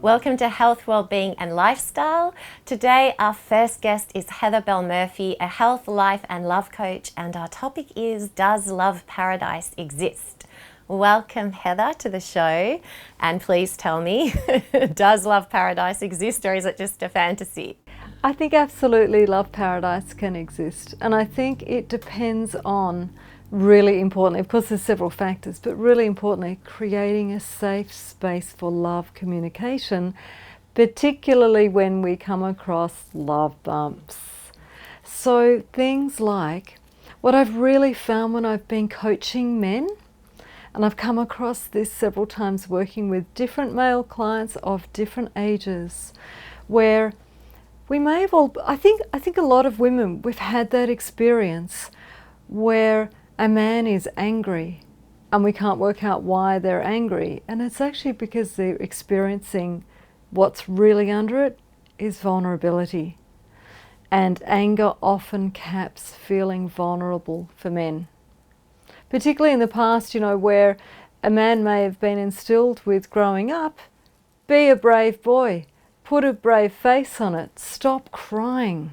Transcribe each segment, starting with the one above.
Welcome to Health, Wellbeing and Lifestyle. Today our first guest is Heather Belle Murphy, a health, life and love coach, and our topic is, does love paradise exist? Welcome Heather to the show, and please tell me, does love paradise exist or is it just a fantasy? I think absolutely love paradise can exist, and I think it depends on, really importantly, of course there's several factors, but really importantly, creating a safe space for love communication, particularly when we come across love bumps. So things like, what I've really found when I've been coaching men, and I've come across this several times working with different male clients of different ages, where we may have all, I think a lot of women, we've had that experience where a man is angry and we can't work out why they're angry, and it's actually because they're experiencing what's really under it is vulnerability, and anger often caps feeling vulnerable for men, particularly in the past, you know, where a man may have been instilled with growing up, be a brave boy, put a brave face on it, stop crying.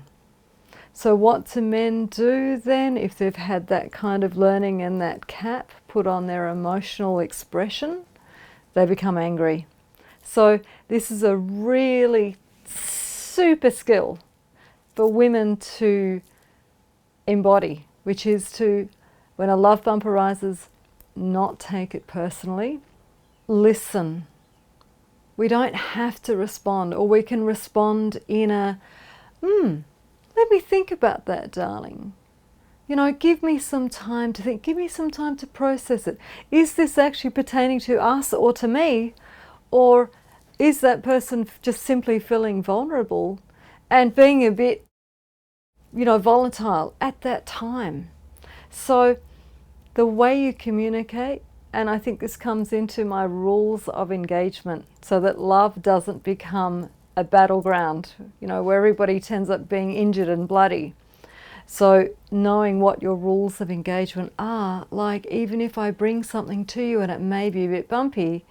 So what do men do then if they've had that kind of learning and that cap put on their emotional expression? They become angry. So this is a really super skill for women to embody, which is to, when a love bump arises, not take it personally. Listen. We don't have to respond, or we can respond in a, let me think about that, darling. You know, give me some time to think, give me some time to process it. Is this actually pertaining to us or to me? Or is that person just simply feeling vulnerable and being a bit, you know, volatile at that time? So the way you communicate, and I think this comes into my rules of engagement, so that love doesn't become a battleground, you know, where everybody ends up being injured and bloody. So knowing what your rules of engagement are, like even if I bring something to you and it may be a bit bumpy,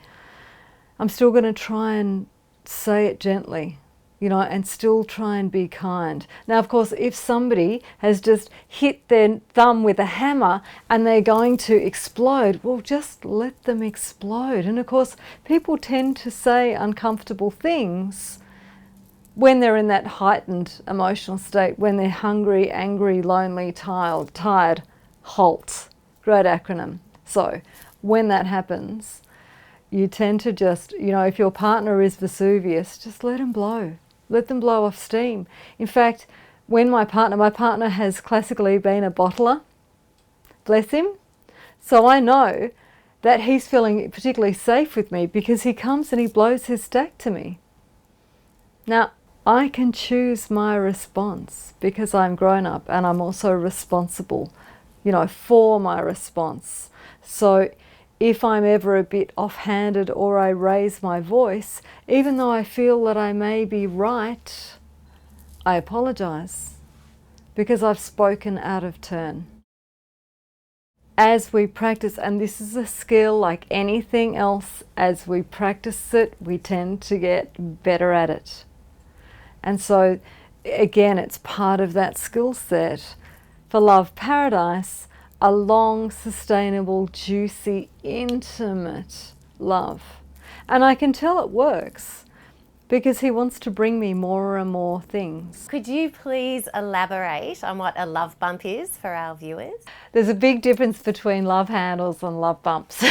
I'm still going to try and say it gently, you know, and still try and be kind. Now, of course, if somebody has just hit their thumb with a hammer and they're going to explode, well, just let them explode. And of course, people tend to say uncomfortable things when they're in that heightened emotional state, when they're hungry, angry, lonely, tired, HALT, great acronym. So when that happens, you tend to just, you know, if your partner is Vesuvius, just let them blow. Let them blow off steam. In fact, when my partner has classically been a bottler, bless him, so I know that he's feeling particularly safe with me because he comes and he blows his stack to me. Now, I can choose my response because I'm grown up and I'm also responsible, you know, for my response. So if I'm ever a bit offhanded or I raise my voice, even though I feel that I may be right, I apologize because I've spoken out of turn. As we practice, and this is a skill like anything else, as we practice it, we tend to get better at it. And so, again, it's part of that skill set for Love Paradise, a long, sustainable, juicy, intimate love. And I can tell it works because he wants to bring me more and more things. Could you please elaborate on what a love bump is for our viewers? There's a big difference between love handles and love bumps.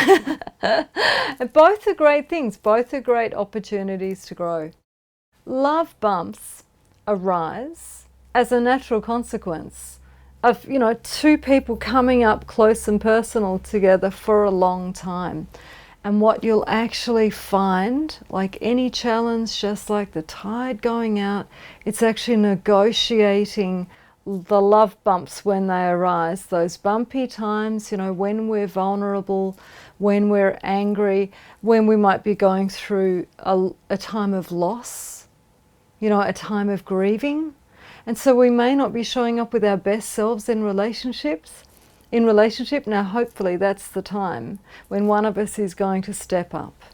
Both are great things, both are great opportunities to grow. Love bumps arise as a natural consequence of, you know, two people coming up close and personal together for a long time. And what you'll actually find, like any challenge, just like the tide going out, it's actually negotiating the love bumps when they arise. Those bumpy times, you know, when we're vulnerable, when we're angry, when we might be going through a time of loss, you know, a time of grieving. And so we may not be showing up with our best selves in relationships. Now hopefully that's the time when one of us is going to step up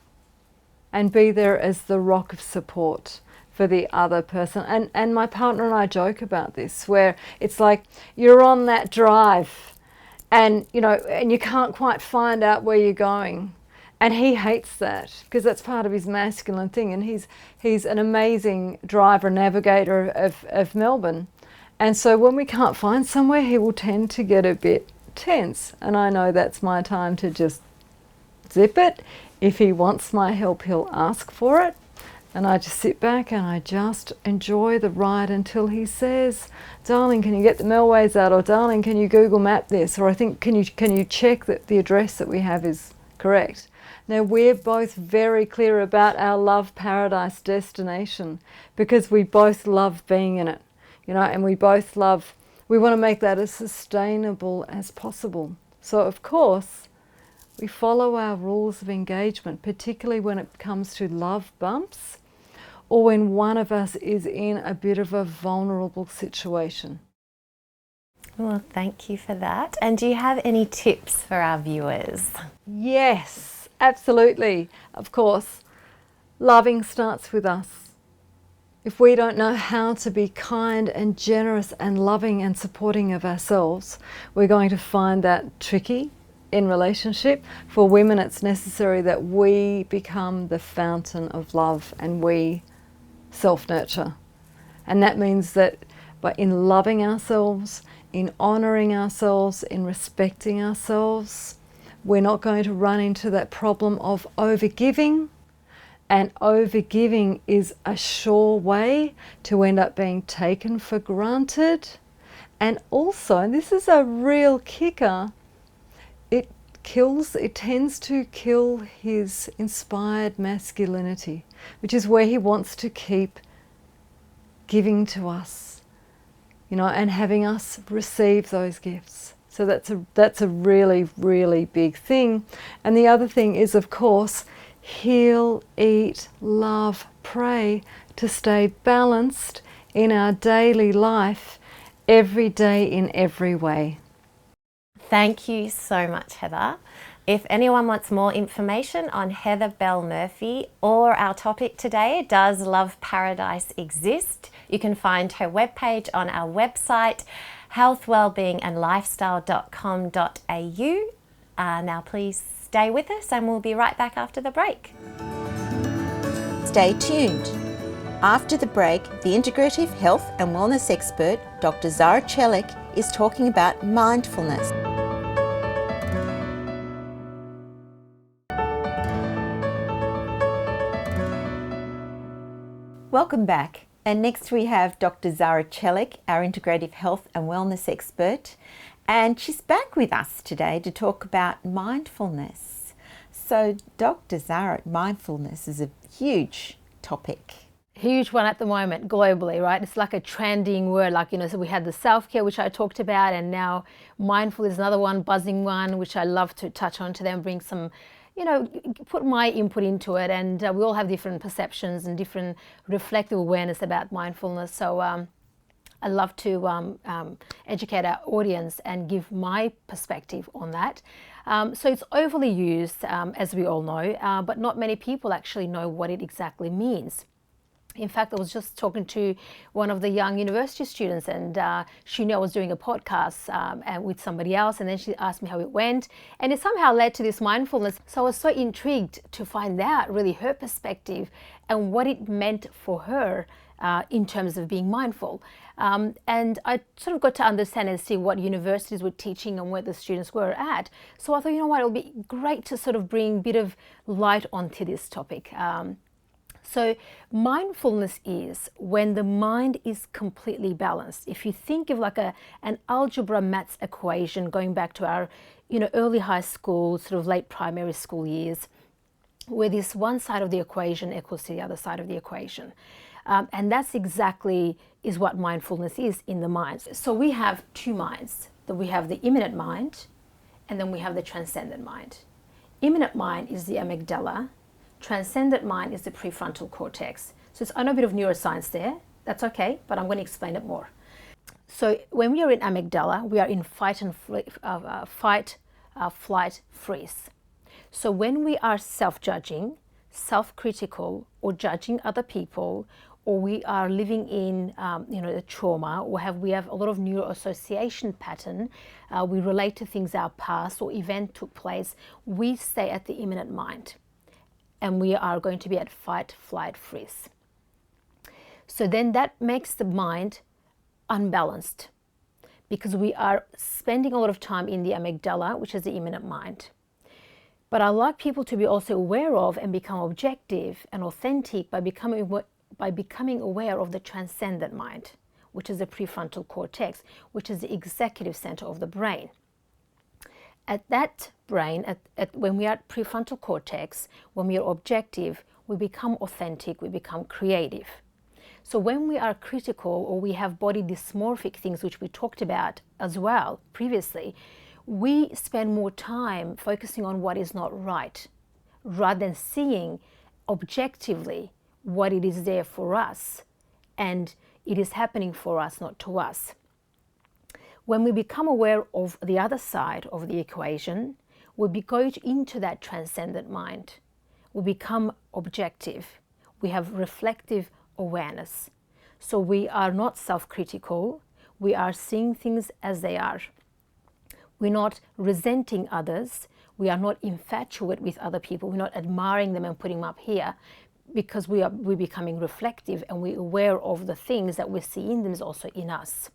and be there as the rock of support for the other person. And my partner and I joke about this, where it's like you're on that drive and you can't quite find out where you're going. And he hates that because that's part of his masculine thing, and he's an amazing driver, navigator of Melbourne. And so when we can't find somewhere, he will tend to get a bit tense. And I know that's my time to just zip it. If he wants my help, he'll ask for it. And I just sit back and I just enjoy the ride until he says, darling, can you get the Melways out? Or darling, can you Google map this? Or I think, can you check that the address that we have is correct? Now, we're both very clear about our love paradise destination because we both love being in it, and we want to make that as sustainable as possible. So, of course, we follow our rules of engagement, particularly when it comes to love bumps or when one of us is in a bit of a vulnerable situation. Well, thank you for that. And do you have any tips for our viewers? Yes, absolutely. Of course, loving starts with us. If we don't know how to be kind and generous and loving and supporting of ourselves, we're going to find that tricky in relationship. For women, it's necessary that we become the fountain of love and we self-nurture. And that means that in loving ourselves, in honouring ourselves, in respecting ourselves, we're not going to run into that problem of overgiving. And overgiving is a sure way to end up being taken for granted. And also, and this is a real kicker, it tends to kill his inspired masculinity, which is where he wants to keep giving to us, and having us receive those gifts. So that's a really, really big thing. And the other thing is, of course, heal, eat, love, pray to stay balanced in our daily life, every day in every way. Thank you so much, Heather. If anyone wants more information on Heather Belle Murphy or our topic today, does love paradise exist? You can find her webpage on our website, healthwellbeingandlifestyle.com.au. Now please stay with us and we'll be right back after the break. Stay tuned. After the break, the integrative health and wellness expert, Dr Zara Celik, is talking about mindfulness. Welcome back. And next we have Dr Zara Celik, our integrative health and wellness expert. And she's back with us today to talk about mindfulness. So, Dr. Zara, mindfulness is a huge topic. Huge one at the moment globally, right? It's like a trending word, so we had the self-care, which I talked about, and now mindful is another one, buzzing one, which I love to touch on to them, bring some, put my input into it. And we all have different perceptions and different reflective awareness about mindfulness. So I love to educate our audience and give my perspective on that. So it's overly used, as we all know, but not many people actually know what it exactly means. In fact, I was just talking to one of the young university students, and she knew I was doing a podcast with somebody else, and then she asked me how it went, and it somehow led to this mindfulness. So I was so intrigued to find out really her perspective and what it meant for her in terms of being mindful. And I sort of got to understand and see what universities were teaching and where the students were at. So I thought, it'll be great to sort of bring a bit of light onto this topic. So mindfulness is when the mind is completely balanced. If you think of like an algebra maths equation going back to our early high school, sort of late primary school years, where this one side of the equation equals to the other side of the equation. And that's exactly is what mindfulness is in the mind. So we have two minds. We have the immanent mind, and then we have the transcendent mind. Immanent mind is the amygdala. Transcendent mind is the prefrontal cortex. So I know a bit of neuroscience there. That's okay, but I'm going to explain it more. So when we are in amygdala, we are in fight, flight, freeze. So when we are self-judging, self-critical or judging other people, or we are living in a trauma, or we have a lot of neuroassociation pattern, we relate to things our past or event took place, we stay at the imminent mind, and we are going to be at fight, flight, freeze. So then that makes the mind unbalanced, because we are spending a lot of time in the amygdala, which is the imminent mind. But I like people to be also aware of and become objective and authentic by becoming aware of the transcendent mind, which is the prefrontal cortex, which is the executive center of the brain. At that brain, when we are at prefrontal cortex, when we are objective, we become authentic, we become creative. So when we are critical, or we have body dysmorphic things, which we talked about as well previously, we spend more time focusing on what is not right, rather than seeing objectively what it is there for us, and it is happening for us, not to us. When we become aware of the other side of the equation, we go into that transcendent mind. We become objective. We have reflective awareness. So we are not self-critical. We are seeing things as they are. We're not resenting others. We are not infatuated with other people. We're not admiring them and putting them up here, because we're becoming reflective, and we're aware of the things that we see in them is also in us.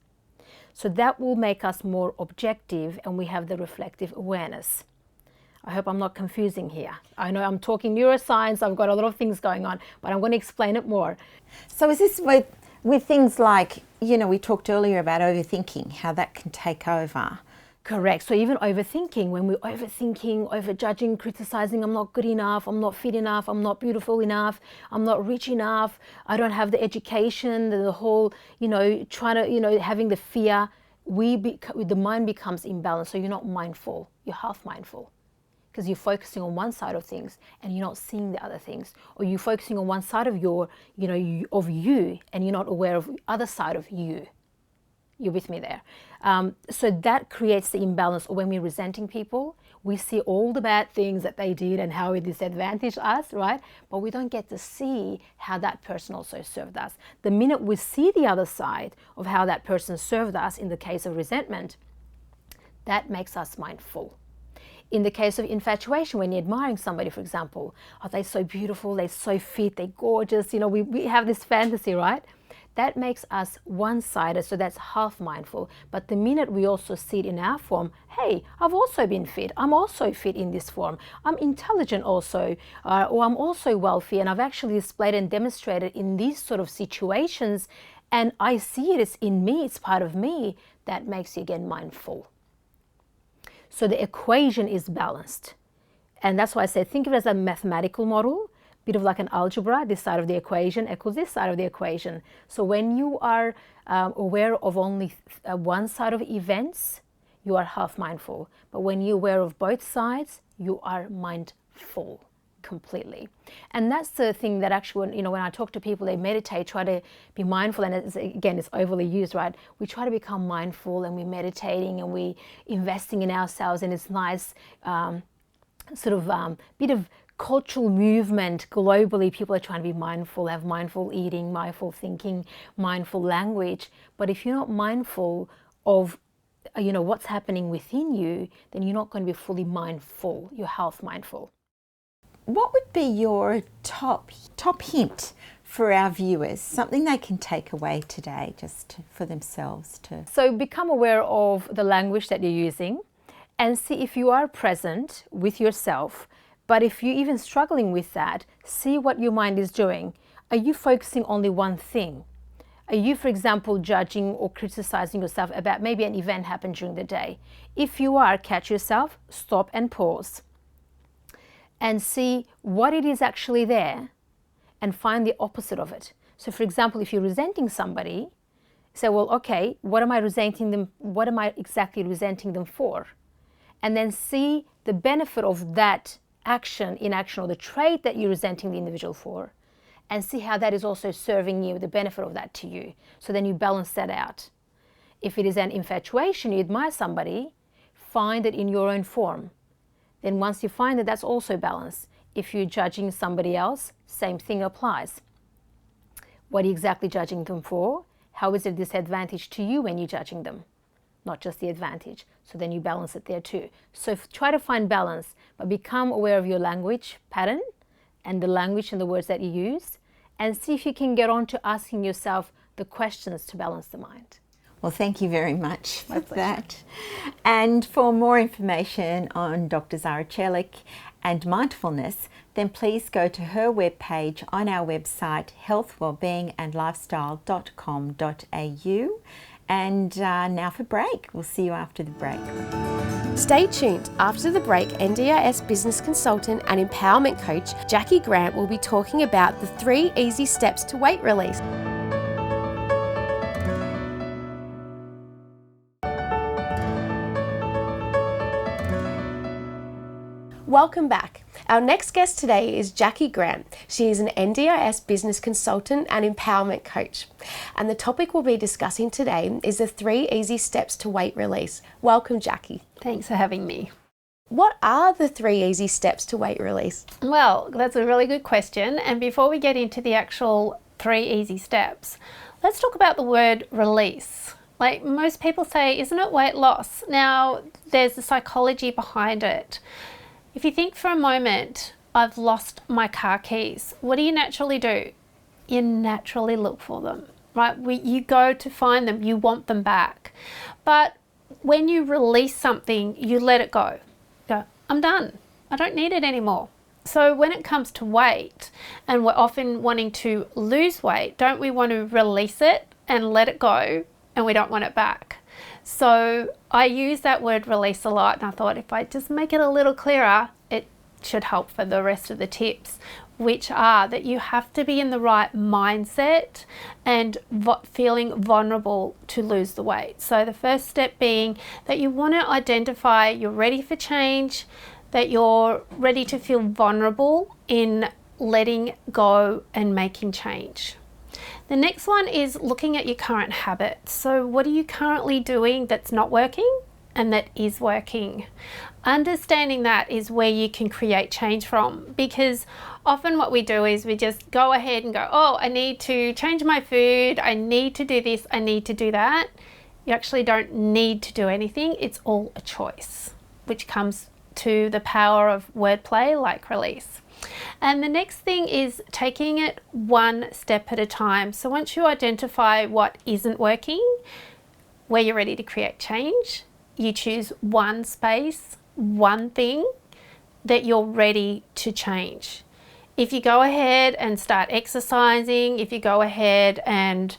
So that will make us more objective, and we have the reflective awareness. I hope I'm not confusing here. I know I'm talking neuroscience, I've got a lot of things going on, but I'm going to explain it more. So is this with things like, we talked earlier about overthinking, how that can take over? Correct. So even overthinking, when we're overthinking, overjudging, criticizing, I'm not good enough, I'm not fit enough, I'm not beautiful enough, I'm not rich enough, I don't have the education, the whole, trying to, having the fear, the mind becomes imbalanced. So you're not mindful, you're half mindful, because you're focusing on one side of things and you're not seeing the other things, or you're focusing on one side of of you, and you're not aware of the other side of you. You're with me there. So that creates the imbalance. Or when we're resenting people, we see all the bad things that they did and how it disadvantaged us, right? But we don't get to see how that person also served us. The minute we see the other side of how that person served us, in the case of resentment, that makes us mindful. In the case of infatuation, when you're admiring somebody, for example, oh, they're so beautiful, they're so fit, they're gorgeous, we have this fantasy, right? That makes us one-sided, so that's half mindful. But the minute we also see it in our form, hey, I've also been fit, I'm also fit in this form, I'm intelligent also, or I'm also wealthy, and I've actually displayed and demonstrated in these sort of situations, and I see it as in me, it's part of me, that makes you again mindful. So the equation is balanced. And that's why I say think of it as a mathematical model, bit of like an algebra. This side of the equation equals this side of the equation. So when you are aware of only one side of events, you are half mindful. But when you're aware of both sides, you are mindful completely. And that's the thing that actually, when I talk to people, they meditate, try to be mindful, and it's overly used, right? We try to become mindful, and we're meditating, and we're investing in ourselves, and it's nice bit of cultural movement globally. People are trying to be mindful, have mindful eating, mindful thinking, mindful language. But if you're not mindful of what's happening within you, then you're not going to be fully mindful. You're half mindful. What would be your top hint for our viewers, something they can take away today for themselves to? So become aware of the language that you're using, and see if you are present with yourself. But if you're even struggling with that, see what your mind is doing. Are you focusing only one thing? Are you, for example, judging or criticizing yourself about maybe an event happened during the day? If you are, catch yourself, stop and pause, and see what it is actually there, and find the opposite of it. So for example, if you're resenting somebody, say, well, okay, what am I resenting them? What am I exactly resenting them for? And then see the benefit of that action, inaction, or the trait that you're resenting the individual for, and see how that is also serving you, the benefit of that to you. So then you balance that out. If it is an infatuation, you admire somebody, find it in your own form. Then once you find that, that's also balanced. if you're judging somebody else, same thing applies. What are you exactly judging them for? How is it a disadvantage to you when you're judging them? Not just the advantage. So then you balance it there too. So try to find balance, but become aware of your language pattern and the language and the words that you use, and see if you can get on to asking yourself the questions to balance the mind. Well, thank you very much for that. And for more information on Dr. Zara Celik and mindfulness, then please go to her webpage on our website, healthwellbeingandlifestyle.com.au. And now for break. We'll see you after the break. Stay tuned. After the break, NDIS business consultant and empowerment coach Jacqui Grant will be talking about the 3 easy steps to weight release. Welcome back. Our next guest today is Jacqui Grant. She is an NDIS business consultant and empowerment coach. And the topic we'll be discussing today is the 3 easy steps to weight release. Welcome, Jacqui. Thanks for having me. What are the 3 easy steps to weight release? Well, that's a really good question. And before we get into the actual 3 easy steps, let's talk about the word release. Like most people say, isn't it weight loss? Now, there's the psychology behind it. If you think for a moment, I've lost my car keys, what do you naturally do? You naturally look for them, right? You go to find them, you want them back. But when you release something, you let it go. Go, I'm done. I don't need it anymore. So when it comes to weight, and we're often wanting to lose weight, don't we want to release it and let it go, and we don't want it back? So I use that word release a lot, and I thought if I just make it a little clearer, it should help for the rest of the tips, which are that you have to be in the right mindset and feeling vulnerable to lose the weight. So the first step being that you want to identify you're ready for change, that you're ready to feel vulnerable in letting go and making change. The next one is looking at your current habits. So what are you currently doing that's not working and that is working? Understanding that is where you can create change from, because often what we do is we just go ahead and go, oh, I need to change my food, I need to do this, I need to do that. You actually don't need to do anything. It's all a choice, which comes to the power of wordplay like release. And the next thing is taking it one step at a time. So once you identify what isn't working, where you're ready to create change, you choose one space, one thing that you're ready to change. If you go ahead and start exercising, if you go ahead and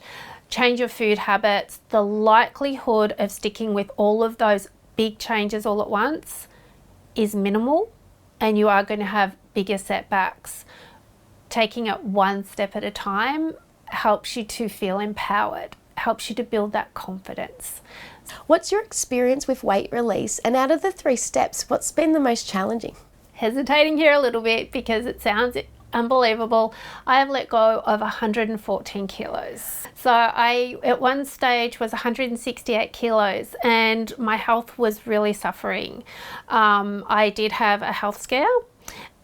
change your food habits, the likelihood of sticking with all of those big changes all at once is minimal, and you are going to have bigger setbacks. Taking it one step at a time helps you to feel empowered, helps you to build that confidence. What's your experience with weight release? And out of the 3 steps, what's been the most challenging? Hesitating here a little bit because it sounds unbelievable. I have let go of 114 kilos. So I, at one stage, was 168 kilos and my health was really suffering. I did have a health scare,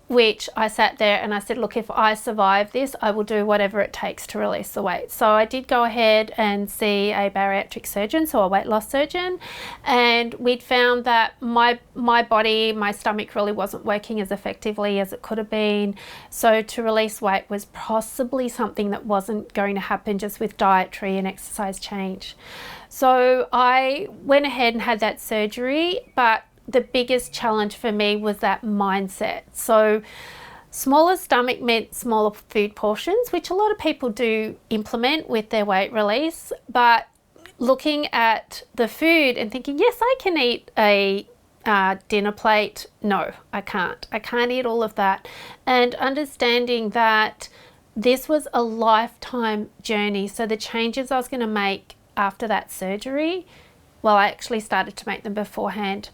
which I sat there and I said, look, if I survive this, I will do whatever it takes to release the weight. So I did go ahead and see a bariatric surgeon, so a weight loss surgeon, and we'd found that my body, my stomach really wasn't working as effectively as it could have been. So to release weight was possibly something that wasn't going to happen just with dietary and exercise change. So I went ahead and had that surgery, but the biggest challenge for me was that mindset. So smaller stomach meant smaller food portions, which a lot of people do implement with their weight release, but looking at the food and thinking, yes, I can eat a dinner plate. No, I can't. I can't eat all of that. And understanding that this was a lifetime journey. So the changes I was going to make after that surgery, well, I actually started to make them beforehand,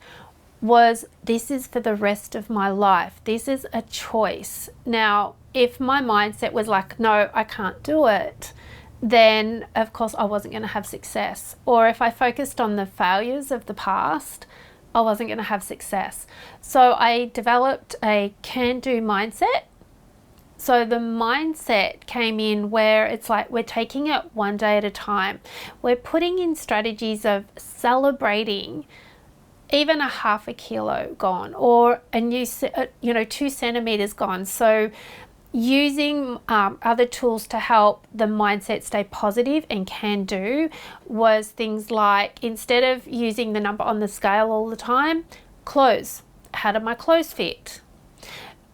was this is for the rest of my life. This is a choice. Now, if my mindset was like, no, I can't do it, then of course I wasn't going to have success. Or if I focused on the failures of the past, I wasn't going to have success. So I developed a can-do mindset. So the mindset came in where it's like we're taking it one day at a time. We're putting in strategies of celebrating even a half a kilo gone, or a new, 2 centimeters gone. So using other tools to help the mindset stay positive and can do was things like, instead of using the number on the scale all the time, clothes. How do my clothes fit?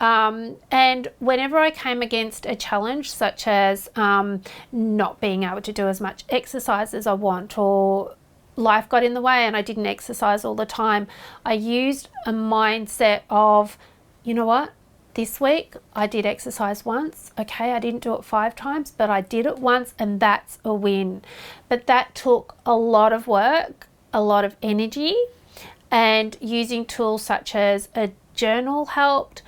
And whenever I came against a challenge, such as not being able to do as much exercise as I want, or life got in the way and I didn't exercise all the time, I used a mindset of, you know what? This week I did exercise once. Okay, I didn't do it 5 times, but I did it once, and that's a win. But that took a lot of work, a lot of energy, and using tools such as a journal helped,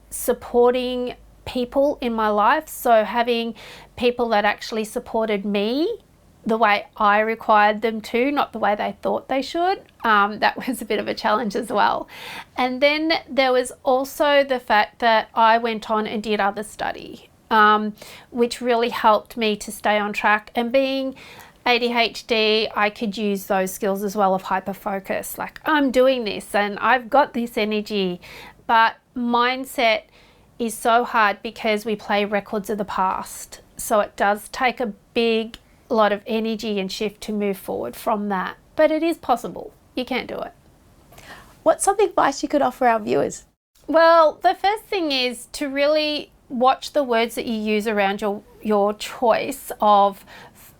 supporting people in my life. So having people that actually supported me the way I required them to, not the way they thought they should. That was a bit of a challenge as well. And then there was also the fact that I went on and did other study, which really helped me to stay on track. And being ADHD, I could use those skills as well of hyperfocus. Like, I'm doing this and I've got this energy. But mindset is so hard because we play records of the past. So it does take a big lot of energy and shift to move forward from that. But it is possible. You can do it. What's some advice you could offer our viewers? Well, the first thing is to really watch the words that you use around your choice of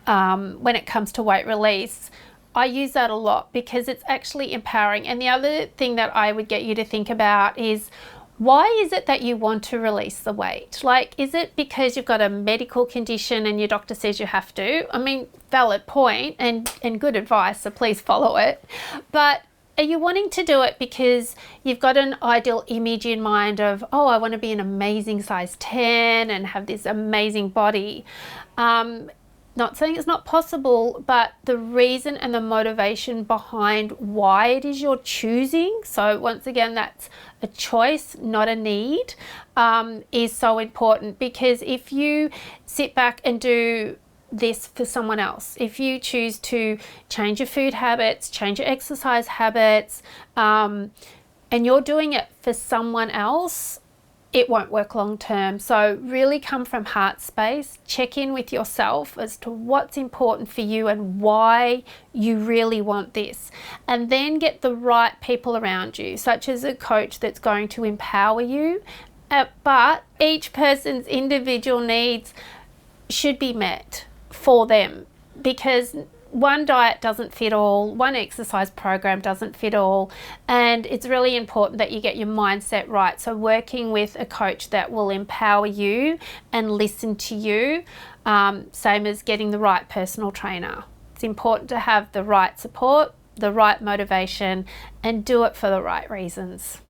when it comes to weight release. I use that a lot because it's actually empowering. And the other thing that I would get you to think about is, why is it that you want to release the weight? Like, is it because you've got a medical condition and your doctor says you have to? I mean, valid point and good advice, so please follow it. But are you wanting to do it because you've got an ideal image in mind of, oh, I want to be an amazing size 10 and have this amazing body? Not saying it's not possible, but the reason and the motivation behind why it is you're choosing, so once again, that's a choice, not a need, is so important. Because if you sit back and do this for someone else, if you choose to change your food habits, change your exercise habits, and you're doing it for someone else, it won't work long term. So really come from heart space, check in with yourself as to what's important for you and why you really want this. And then get the right people around you, such as a coach that's going to empower you. But each person's individual needs should be met for them, because one diet doesn't fit all, one exercise program doesn't fit all, and it's really important that you get your mindset right. So working with a coach that will empower you and listen to you, same as getting the right personal trainer. It's important to have the right support, the right motivation, and do it for the right reasons.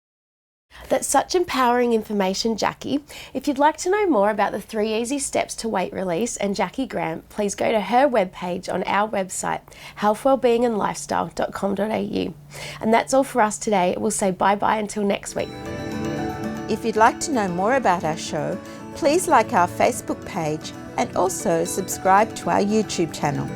That's such empowering information, Jacqui. If you'd like to know more about the 3 easy steps to weight release and Jacqui Grant, please go to her webpage on our website, healthwellbeingandlifestyle.com.au. And that's all for us today. We'll say bye-bye until next week. If you'd like to know more about our show, please like our Facebook page and also subscribe to our YouTube channel.